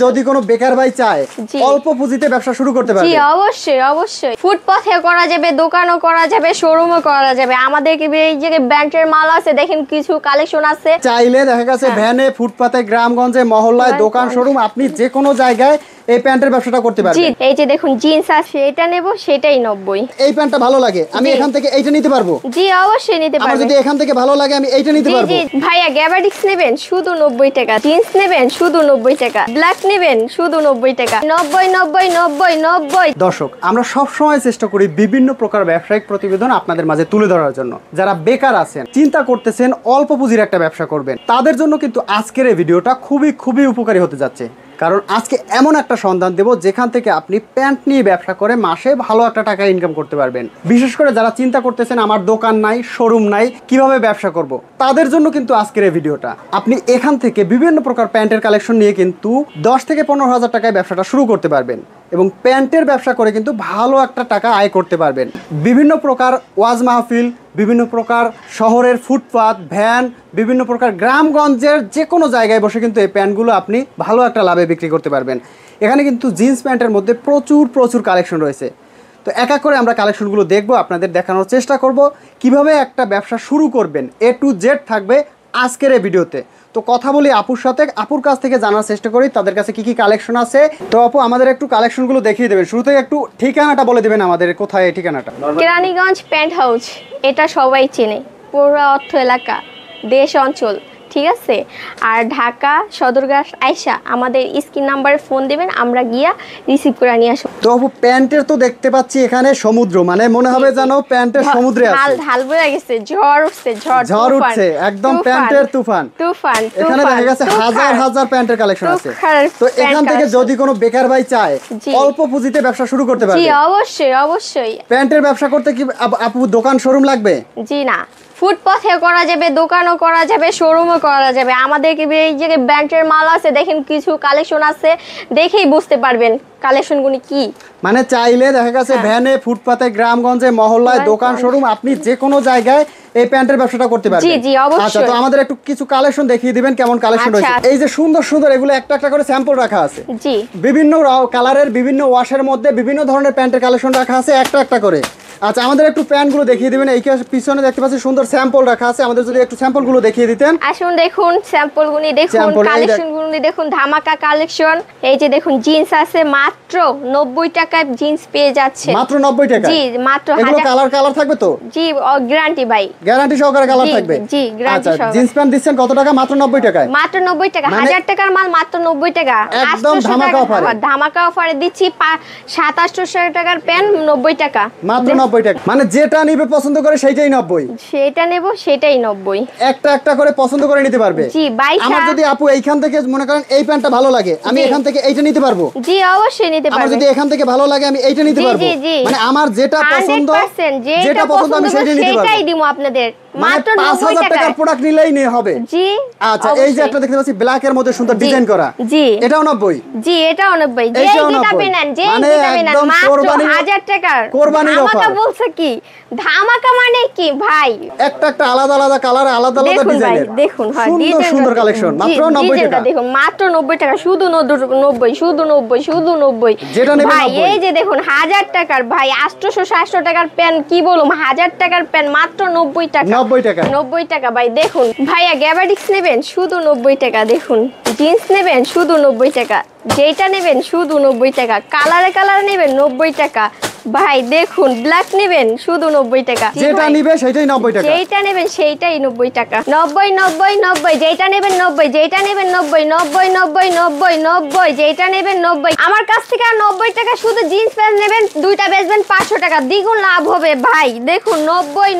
যদি কোনো বেকার ভাই চায় অল্প পুঁজিতে ব্যবসা শুরু করতে পারবে। জি অবশ্যই অবশ্যই, ফুটপাথে করা যাবে, দোকানও করা যাবে, শোরুমও করা যাবে। আমাদের এই যে ব্র্যান্ডের মাল আছে, দেখেন কিছু কালেকশন আছে। চাইলে দেখা গেছে ভ্যানে, ফুটপাতে, গ্রামগঞ্জে, মহল্লায়, দোকান, শোরুম, আপনি যে কোনো জায়গায় এই প্যান্টের ব্যবসাটা করতে পারবেন। জি, এই যে দেখুন জিন্স আছে, এটা নেব, সেটাই 90। এই প্যান্টটা ভালো লাগে, আমি এখান থেকে এইটা নিতে পারবো। জি অবশ্যই নিতে পারবেন। আমার যদি এখান থেকে ভালো লাগে আমি এইটা নিতে পারবো। জি ভাইয়া, গ্যাবার্ডিক্স নেবেন শুধু 90 টাকা, জিন্স নেবেন শুধু 90 টাকা, ব্ল্যাক নেবেন শুধু 90 টাকা। 90 90 90 90। দর্শক, আমরা সব সময় চেষ্টা করি বিভিন্ন প্রকার ব্যবসায়িক প্রতিবেদন আপনাদের মাঝে তুলে ধরার জন্য। যারা বেকার আছেন, চিন্তা করতেছেন অল্প পুঁজির একটা ব্যবসা করবেন, তাদের জন্য কিন্তু আজকের এই ভিডিওটা খুবই উপকারী হতে যাচ্ছে। কারণ আজকে এমন একটা সন্ধান দেব যেখান থেকে আপনি প্যান্ট নিয়ে ব্যবসা করে মাসে ভালো একটা টাকা ইনকাম করতে পারবেন। বিশেষ করে যারা চিন্তা করতেছেন আমার দোকান নাই, শোরুম নাই, কিভাবে ব্যবসা করব, তাদের জন্য কিন্তু আজকের এই ভিডিওটা। আপনি এখান থেকে বিভিন্ন প্রকার প্যান্টের কালেকশন নিয়ে কিন্তু 10 থেকে 15,000 টাকায় ব্যবসাটা শুরু করতে পারবেন এবং প্যান্টের ব্যবসা করে কিন্তু ভালো একটা টাকা আয় করতে পারবেন। বিভিন্ন প্রকার ওয়াজ মাহফিল, বিভিন্ন প্রকার শহরের ফুটপাত, ভ্যান, বিভিন্ন প্রকার গ্রামগঞ্জের যে কোনো জায়গায় বসে কিন্তু এই প্যান্টগুলো আপনি ভালো একটা লাভে বিক্রি করতে পারবেন। এখানে কিন্তু জিন্স প্যান্টের মধ্যে প্রচুর কালেকশন রয়েছে। তো এক এক করে আমরা কালেকশনগুলো দেখব, আপনাদের দেখানোর চেষ্টা করব কিভাবে একটা ব্যবসা শুরু করবেন। A to Z থাকবে আজকের এই ভিডিওতে। তো কথা বলি আপুর সাথে, আপুর কাছ থেকে জানার চেষ্টা করি তাদের কাছে কি কালেকশন আছে। তো আপু, আমাদের একটু কালেকশনগুলো দেখিয়ে দেবেন। শুরু থেকে একটু ঠিকানাটা বলে দেবেন আমাদের, কোথায় এই ঠিকানাটা? কেরানীগঞ্জ প্যান্ট হাউস, এটা সবাই চেনে, পুরো অর্থ এলাকা, দেশ অঞ্চল, ঠিক আছে। আর ঢাকা সদরঘাট আইসা আমাদের স্ক্রিন নাম্বারে ফোন দিবেন, আমরা গিয়া রিসিভ করে নিয়ে আসব। তো আপু, প্যান্টের তো দেখতে পাচ্ছি এখানে সমুদ্র, মানে মনে হবে যেন প্যান্টের সমুদ্রে আছে। ঢাল বয়ে গেছে, ঝড় উঠছে, ঝড় উঠছে, একদম প্যান্টের তুফান। এখানে দেখা গেছে হাজার প্যান্টের কালেকশন আছে। তো এখান থেকে যদি কোনো বেকার ভাই চায় অল্প পুঁজিতে ব্যবসা শুরু করতে পারবে। জি অবশ্যই। প্যান্টের ব্যবসা করতে কি আপু দোকান শোরুম লাগবে? জি না, ফুটপাথে করা যাবে, দোকানও করা যাবে, শোরুমও করা যাবে। আমাদের এই যে ব্র্যান্ডের মাল আছে, দেখেন কিছু কালেকশন আছে, দেখেই বুঝতে পারবেন কালেকশনগুলো কি। মানে চাইলে দেখা গেছে ভ্যানে, ফুটপাতে, গ্রামগঞ্জে, মহল্লায়, দোকান, শোরুম, আপনি যে কোনো জায়গায় এই প্যান্টের ব্যবসাটা করতে পারবেন। জি অবশ্যই। আচ্ছা, তো আমাদের একটু কিছু কালেকশন দেখিয়ে দিবেন, কেমন কালেকশন রয়েছে। এই যে সুন্দর এগুলো একটা করে স্যাম্পল রাখা আছে। জি, বিভিন্ন কালারের, বিভিন্ন ওয়াশের মধ্যে বিভিন্ন ধরনের প্যান্টের কালেকশন রাখা আছে একটা করে। আচ্ছা, আমাদের একটু প্যান্টগুলো দেখিয়ে দিবেন। এই পিছনে দেখতে পাচ্ছি সুন্দর স্যাম্পল রাখা আছে, আমাদের যদি একটু স্যাম্পলগুলো দেখিয়ে দিতেন। আসুন দেখুন স্যাম্পলগুলো, দেখুন কালেকশনগুলো দেখুন, ধামাকা কালেকশন। এই যে দেখুন জিন্স আছে, মাত্র 90 টাকায় জিন্স পেয়ে যাচ্ছে। মাত্র 90 টাকা? জি মাত্র। এগুলো কালার থাকবে তো? জি গ্যারান্টি ভাই, গ্যারান্টি সহকারে কালার থাকবে। জি গ্যারান্টি সহকারে। জিন্স প্যান্ট দিচ্ছেন কত টাকা? মাত্র 90 টাকায়। মাত্র 90 টাকা, 1000 টাকার মাল মাত্র 90 টাকা। একদম ধামাকা অফারে দিচ্ছি। 700-800 টাকার প্যান্ট 90 টাকা, মাত্র 90 টাকা। মানে যেটা নিবে পছন্দ করে সেইটাই 90, সেটা নেব সেটাই 90। একটা করে পছন্দ করে নিতে পারবে। জি ভাই, আমার যদি আপু এইখান থেকে মনে করেন এই প্যান্টটা ভালো লাগে, আমি এখান থেকে এইটা নিতে পারবো। জি অবশ্যই নিতে পারবে। আমার যদি এখান থেকে ভালো লাগে আমি এইটা নিতে পারবো। মানে আমার যেটা পছন্দ আমি সেটাই নিতে পারবো। সেটাই দিমু আপনাদের মাত্র 90 টাকা। টাকার প্রোডাক্ট নিলেই হবে। জি আচ্ছা, এই যে একটা দেখতে পাচ্ছি ব্ল্যাক এর মধ্যে সুন্দর ডিজাইন করা, জি এটাও 90? জি এটাও 90। যে যেটা পেনেন, যে যেটা পেনেন মাত্র 1000 টাকা। কোরবানির অফার। ধামাকা বলছে কি? ধামাকা মানে কি ভাই? একটা আলাদা কালার, আলাদা ডিজাইনের। দেখুন হ্যাঁ, সুন্দর কালেকশন, মাত্র 90 টাকা। দেখুন মাত্র 90 টাকা, শুধু 90। যেটা নেবেন ভাই এই যে দেখুন 1000 টাকার ভাই, 800-700 টাকার প্যান, কি বলুম, 1000 টাকার প্যান মাত্র 90 টাকা। 90 টাকা ভাই। দেখুন ভাইয়া, গ্যাবার্ডিক্স নেবেন শুধু 90 টাকা। দেখুন জিন্স নেবেন শুধু 90 টাকা, যেটা নেবেন শুধু 90 টাকা। কালার নেবেন 90 টাকা ভাই। দেখুন ব্ল্যাক নেবেন শুধু 90 টাকা, যেটা নিবে সেটাই 90 টাকা। যেটা নেবেন সেইটাই 90 টাকা। 90 যেটা নেবেন 90, যেটা নেবেন 90 যেটা নেবেন 90। আমার কাছ থেকে আর 90 টাকা শুধু জিন্স প্যান্ট নেবেন, দুইটা বেচবেন 500 টাকা, দ্বিগুণ লাভ হবে ভাই। দেখুন 90